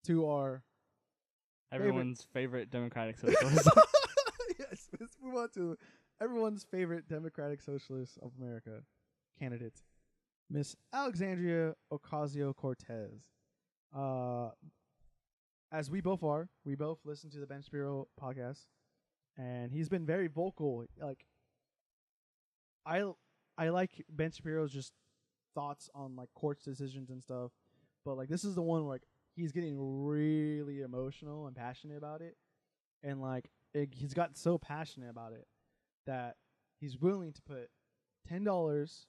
to our Everyone's favorite Democratic Socialist. yes, let's move on to everyone's favorite Democratic Socialist of America candidate, Miss Alexandria Ocasio-Cortez. As we both listen to the Ben Shapiro podcast, and he's been very vocal. Like, I like Ben Shapiro's just thoughts on like courts decisions and stuff, but like this is the one where like he's getting really emotional and passionate about it, and like he's got so passionate about it that he's willing to put $10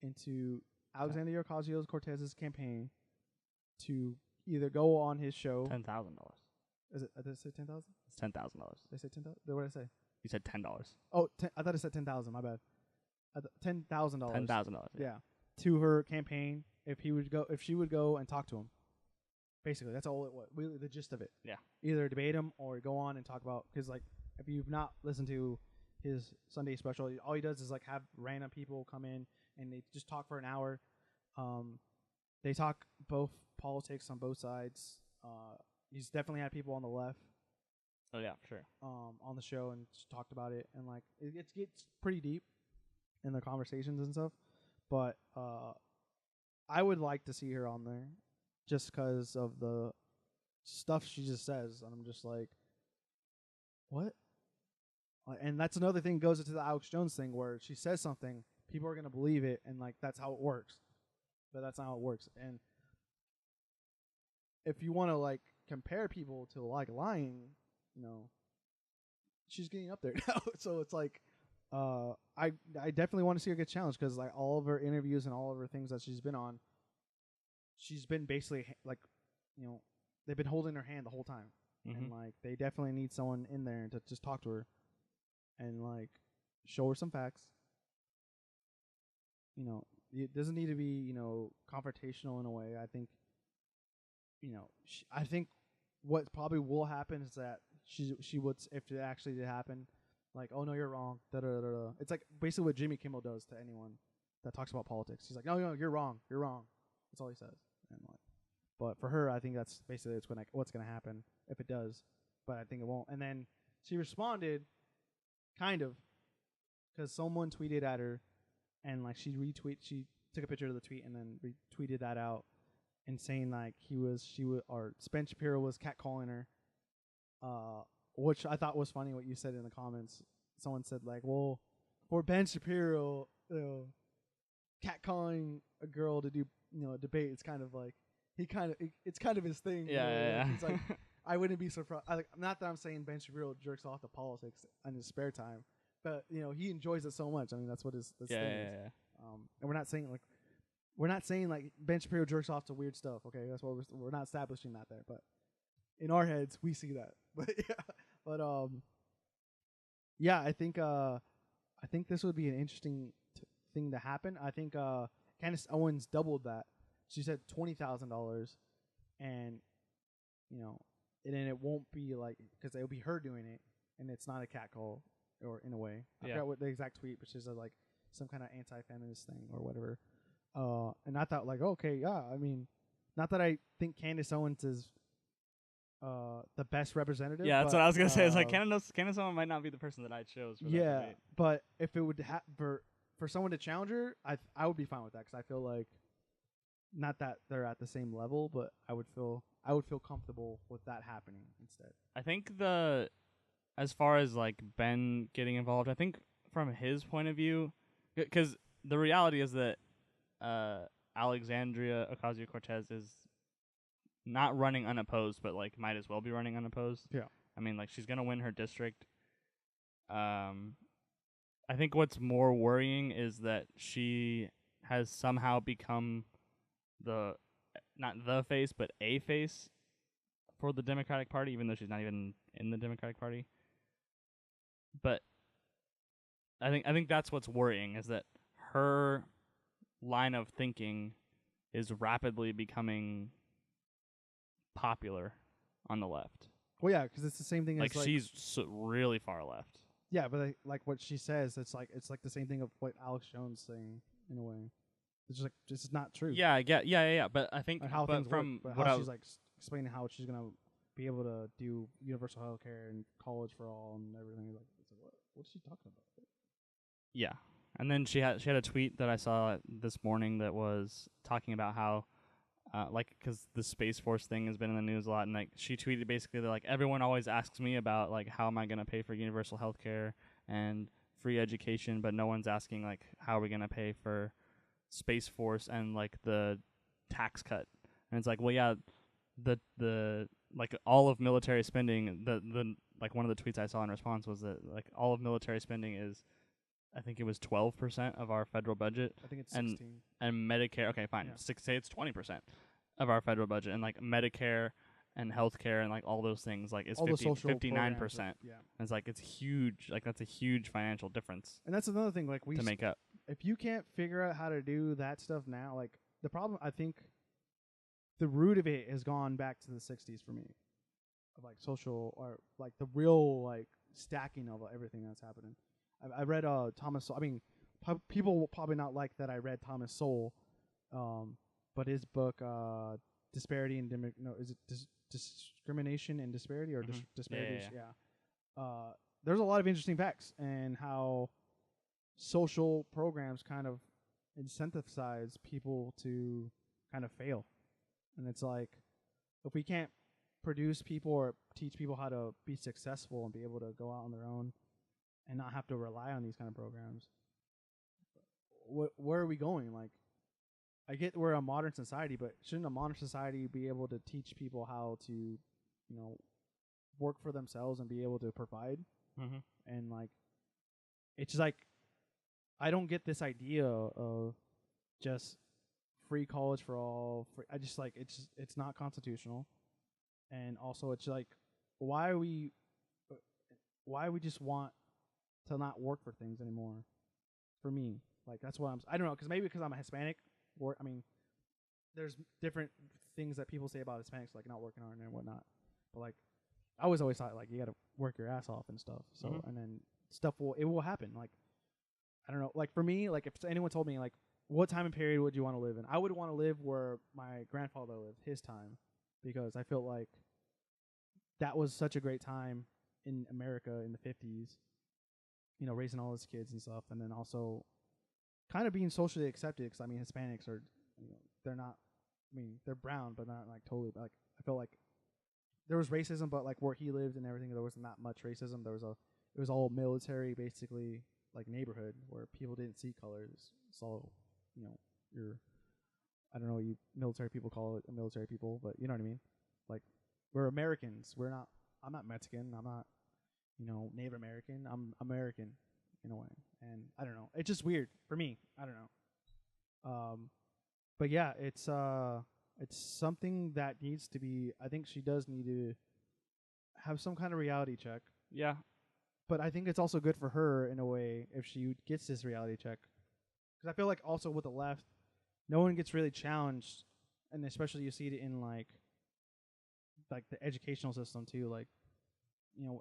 into Alexandria Ocasio-Cortez's campaign to either go on his show. $10,000. Is it? Did I say 10,000? It's $10,000. Did I say 10,000? What did I say? You said $10. Oh, I thought it said 10,000. My bad. $10,000. $10,000. Yeah, to her campaign if she would go and talk to him. Basically, that's all it was. Really, the gist of it. Yeah. Either debate him or go on and talk about, because like if you've not listened to his Sunday special, all he does is like have random people come in and they just talk for an hour. They talk both politics on both sides. He's definitely had people on the left. Oh yeah, for sure. On the show and just talked about it, and like it gets pretty deep in the conversations and stuff. But I would like to see her on there, just because of the stuff she just says, and I'm just like, what? And that's another thing goes into the Alex Jones thing, where she says something, people are gonna believe it, and like that's how it works. But that's not how it works. And if you want to like compare people to like lying, you know, she's getting up there now. So it's like, I definitely want to see her get challenged, because like all of her interviews and all of her things that she's been on, she's been basically like, you know, they've been holding her hand the whole time, and like they definitely need someone in there to just talk to her and like show her some facts. You know, it doesn't need to be, you know, confrontational in a way. I think, you know, I think what probably will happen is that she would, if it actually did happen, like, oh no, you're wrong. Da da da da. It's like basically what Jimmy Kimmel does to anyone that talks about politics. He's like, no, you're wrong. You're wrong. That's all he says. And like, but for her, I think that's basically what's gonna happen if it does. But I think it won't. And then she responded, kind of, because someone tweeted at her, and like she took a picture of the tweet and then retweeted that out, and saying like or Ben Shapiro was catcalling her, which I thought was funny what you said in the comments. Someone said like, well, for Ben Shapiro, you know, catcalling a girl to do, you know, a debate, it's kind of like it's kind of his thing. Yeah. He's like, I wouldn't be surprised. Not that I'm saying Ben Shapiro jerks off to politics in his spare time, but you know, he enjoys it so much. I mean, that's what his thing is. Yeah. And we're not saying like Ben Shapiro jerks off to weird stuff. Okay, that's what we're not establishing that there, but in our heads we see that. I think this would be an interesting thing to happen. I think Candace Owens doubled that. She said $20,000, and you know, and then it won't be like, because it'll be her doing it, and it's not a catcall, or in a way. I forgot what the exact tweet, but she said like some kind of anti-feminist thing or whatever. And I thought like, okay, yeah, I mean, not that I think Candace Owens is the best representative. Yeah, that's what I was gonna say. It's like Candace Owens might not be the person that I chose for that debate. But if it would for someone to challenge her, I would be fine with that, because I feel like, not that they're at the same level, but I would feel comfortable with that happening instead. I think as far as like Ben getting involved, I think from his point of view, because the reality is that Alexandria Ocasio-Cortez is not running unopposed, but like might as well be running unopposed. Yeah. I mean, like, she's gonna win her district. I think what's more worrying is that she has somehow become not the face, but a face for the Democratic Party, even though she's not even in the Democratic Party. But I think that's what's worrying, is that her line of thinking is rapidly becoming popular on the left. Well, yeah, because it's the same thing. Like, as she's really far left. Yeah, but like what she says, it's like the same thing of what Alex Jones saying in a way. It's just like, this is not true. Yeah. But I think how things from work, but what how she's like explaining how she's gonna be able to do universal health care and college for all and everything. Like, it's like what is she talking about? Yeah. And then she had a tweet that I saw this morning that was talking about how like, because the Space Force thing has been in the news a lot, and like she tweeted basically that like everyone always asks me about like how am I going to pay for universal health care and free education, but no one's asking like how are we going to pay for Space Force and like the tax cut. And it's like, well, yeah, the like all of military spending, the like one of the tweets I saw in response was that like all of military spending is, I think it was 12% of our federal budget. I think it's and 16. and Medicare. Okay, fine. Yeah. Say it's 20% of our federal budget, and like Medicare and healthcare and like all those things, like it's All the social 59%. programs are- Yeah. And it's like it's huge. Like that's a huge financial difference And that's another thing. Like to make up. if you can't figure out how to do that stuff now, like the problem, I think, the root of it has gone back to the '60s for me, of like social or like the real like stacking of everything that's happening. I read Thomas Sowell. I mean, people will probably not like that I read Thomas Sowell, but his book Disparity and is it Discrimination and Disparity or Mhm. Disparities? Yeah. There's a lot of interesting facts and how social programs kind of incentivize people to kind of fail. And it's like, if we can't produce people or teach people how to be successful and be able to go out on their own and not have to rely on these kind of programs, where are we going? Like, I get we're a modern society, but shouldn't a modern society be able to teach people how to, work for themselves and be able to provide? Mm-hmm. And like, it's just like, I don't get this idea of just free college for all. I just like it's not constitutional, and also it's like, why we just want to not work for things anymore? For me, like that's what I don't know, because I'm a Hispanic. Or I mean, there's different things that people say about Hispanics, like not working hard and whatnot. But like, I was always thought like you got to work your ass off and stuff. So and then stuff will happen. Like, I don't know. Like for me, like if anyone told me like what time and period would you want to live in, I would want to live where my grandfather lived, his time, because I feel like that was such a great time in America in the 50s. Raising all his kids and stuff, and then also kind of being socially accepted. Because I mean, Hispanics are, they're not. I mean, they're brown, but not like totally. Like I felt like there was racism, but like where he lived and everything, there wasn't that much racism. It was all military, basically, like neighborhood where people didn't see colors. So, I don't know what you military people call it, military people, but you know what I mean. Like we're Americans. I'm not Mexican. I'm not, Native American. I'm American in a way. And I don't know. It's just weird for me. I don't know. But yeah, it's something that needs to be. I think she does need to have some kind of reality check. Yeah. But I think it's also good for her in a way if she gets this reality check. Because I feel like also with the left, no one gets really challenged, and especially you see it in like the educational system too. Like,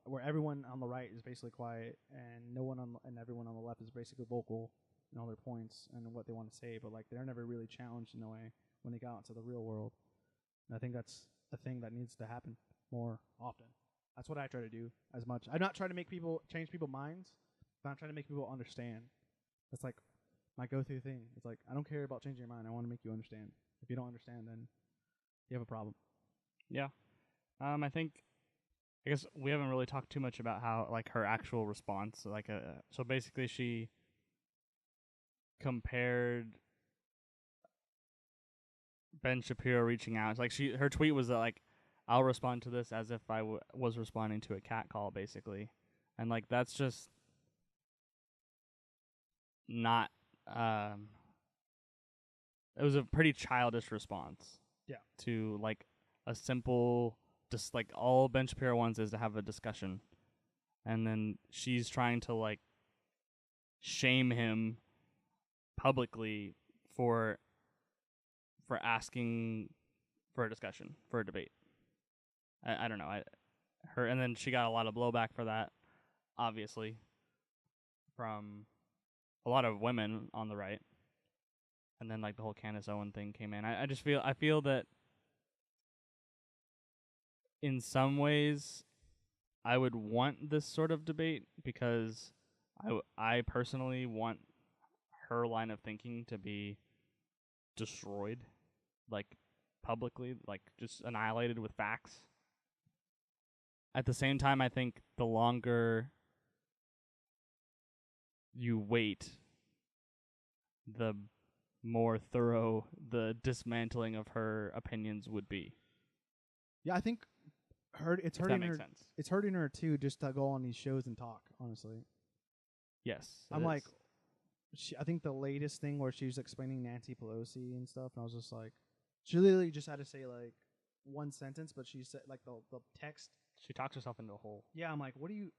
where everyone on the right is basically quiet, and no one and everyone on the left is basically vocal in all their points and what they want to say, but like they're never really challenged in a way when they go out into the real world. And I think that's a thing that needs to happen more often. That's what I try to do as much. I'm not trying to make people change people's minds, but I'm trying to make people understand. That's like my go-to thing. It's like, I don't care about changing your mind. I want to make you understand. If you don't understand, then you have a problem. Yeah. I guess we haven't really talked too much about how like her actual response. Like, so basically she compared Ben Shapiro reaching out. It's like her tweet was that like, I'll respond to this as if I was responding to a cat call, basically, and like that's just not. It was a pretty childish response. Yeah. To like a simple, just like all Ben Shapiro wants is to have a discussion, and then she's trying to like shame him publicly for asking for a discussion, for a debate. I don't know. And then she got a lot of blowback for that, obviously, from a lot of women on the right. And then like the whole Candace Owen thing came in. I feel that in some ways, I would want this sort of debate because I personally want her line of thinking to be destroyed, like publicly, like just annihilated with facts. At the same time, I think the longer you wait, the more thorough the dismantling of her opinions would be. Yeah, I think it's If hurting that her. makes sense. It's hurting her too, just to go on these shows and talk. Honestly, Yes. I'm like, I think the latest thing where she was explaining Nancy Pelosi and stuff, and I was just like, she literally just had to say like one sentence, but she said like the text. she talks herself into a hole. Yeah, I'm like, what do you?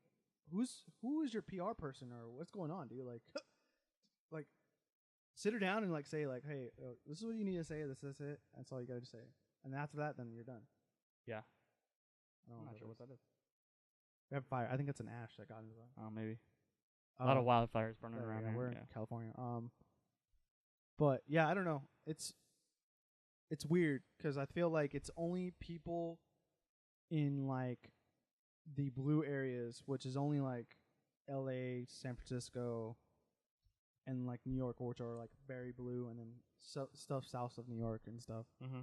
Who is your PR person or what's going on, dude? Like, like, sit her down and like say like, hey, this is what you need to say. This is it. That's all you got to say. And after that, then you're done. Yeah. I'm I'm not sure what that is. We have fire. I think it's an ash that got into that. Oh, maybe. A lot of wildfires burning around yeah, here. we're in California. But yeah, I don't know. It's weird because I feel like it's only people in like the blue areas, which is only like L.A., San Francisco, and like New York, which are like very blue, and then stuff south of New York and stuff. Mm-hmm.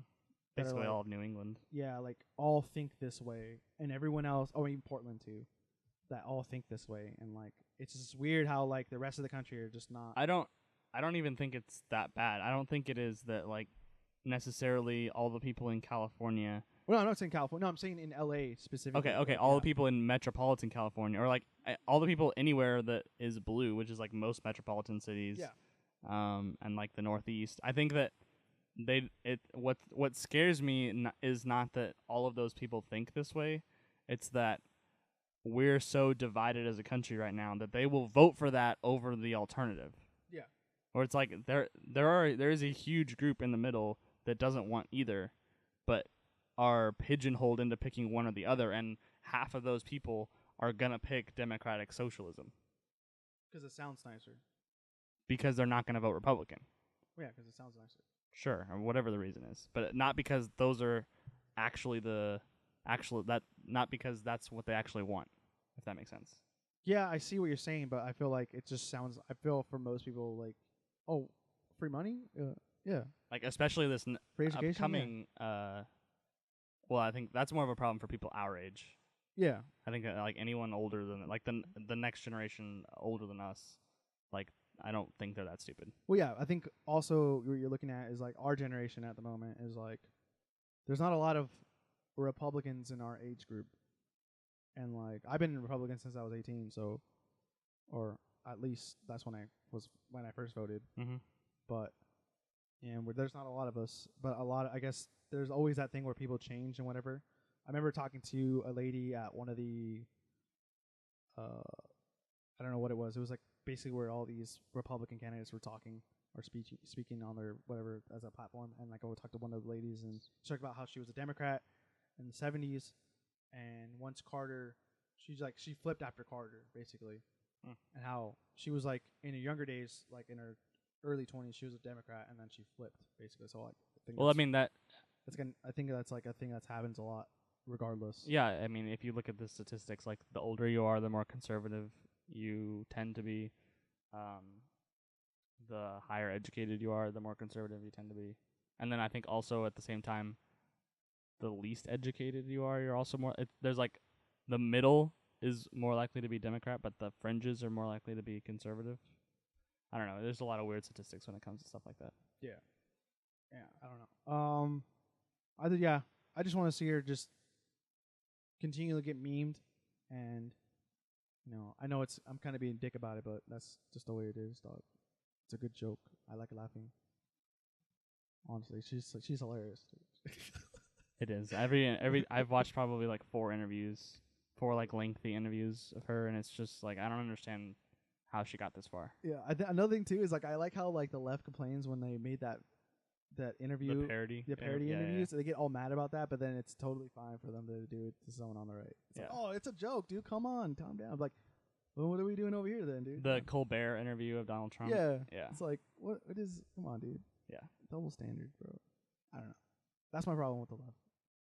that are, Basically like, all of New England. Yeah, like all think this way, and everyone else, oh, even Portland too, that all think this way, and like it's just weird how like the rest of the country are just not. I don't even think it's that bad. I don't think it is that like necessarily all the people in California. Well, no, I'm not saying California. No, I'm saying in L.A. specifically. Okay. All the people in metropolitan California, or like all the people anywhere that is blue, which is like most metropolitan cities. Yeah. And like the Northeast. I think that what scares me is not that all of those people think this way. It's that we're so divided as a country right now that they will vote for that over the alternative. Yeah. Or it's like there is a huge group in the middle that doesn't want either, but are pigeonholed into picking one or the other, and half of those people are gonna pick democratic socialism Because it sounds nicer. because they're not gonna vote Republican. Yeah, because it sounds nicer. Sure, or whatever the reason is, but not because those are actually not because that's what they actually want. If that makes sense. Yeah, I see what you're saying, but I feel like it just sounds. I feel for most people like, oh, free money. Yeah. Like especially this Free education. upcoming. Well, I think that's more of a problem for people our age. Yeah. I think like anyone older than like the next generation older than us, like I don't think they're that stupid. Well, yeah, I think also what you're looking at is like our generation at the moment is like, there's not a lot of Republicans in our age group, and like I've been a Republican since I was 18, so, or at least that's when I first voted. Mm-hmm. But and there's not a lot of us, but I guess there's always that thing where people change and whatever. I remember talking to a lady at one of the, I don't know what it was. It was like basically where all these Republican candidates were talking or speaking on their whatever as a platform. And like I would talk to one of the ladies and she talked about how she was a Democrat in the 70s, and once Carter, she flipped after Carter basically, and how she was like in her younger days, like in her early 20s, she was a Democrat, and then she flipped basically. So like, I think that's like a thing that happens a lot, regardless. Yeah, I mean, if you look at the statistics, like the older you are, the more conservative you tend to be. The higher educated you are, the more conservative you tend to be. And then I think also at the same time, the least educated you are, you're also more. There's like the middle is more likely to be Democrat, but the fringes are more likely to be conservative. I don't know. There's a lot of weird statistics when it comes to stuff like that. Yeah. I don't know. I just want to see her just continue to get memed, and I know I'm kind of being dick about it, but that's just the way it is, dog. It's a good joke. I like laughing. Honestly, she's hilarious. It is. Every I've watched probably like 4 like lengthy interviews of her, and it's just like I don't understand how she got this far. Yeah, another thing too is like I like how like the left complains when they made that interview, the parody interviews. Yeah. They get all mad about that, but then it's totally fine for them to do it to someone on the right. It's like, oh, it's a joke, dude. Come on, calm down. I'm like, well, what are we doing over here then, dude? The Colbert interview of Donald Trump. Yeah. Yeah. It's like, what is? Come on, dude. Yeah. Double standard, bro. I don't know. That's my problem with the left.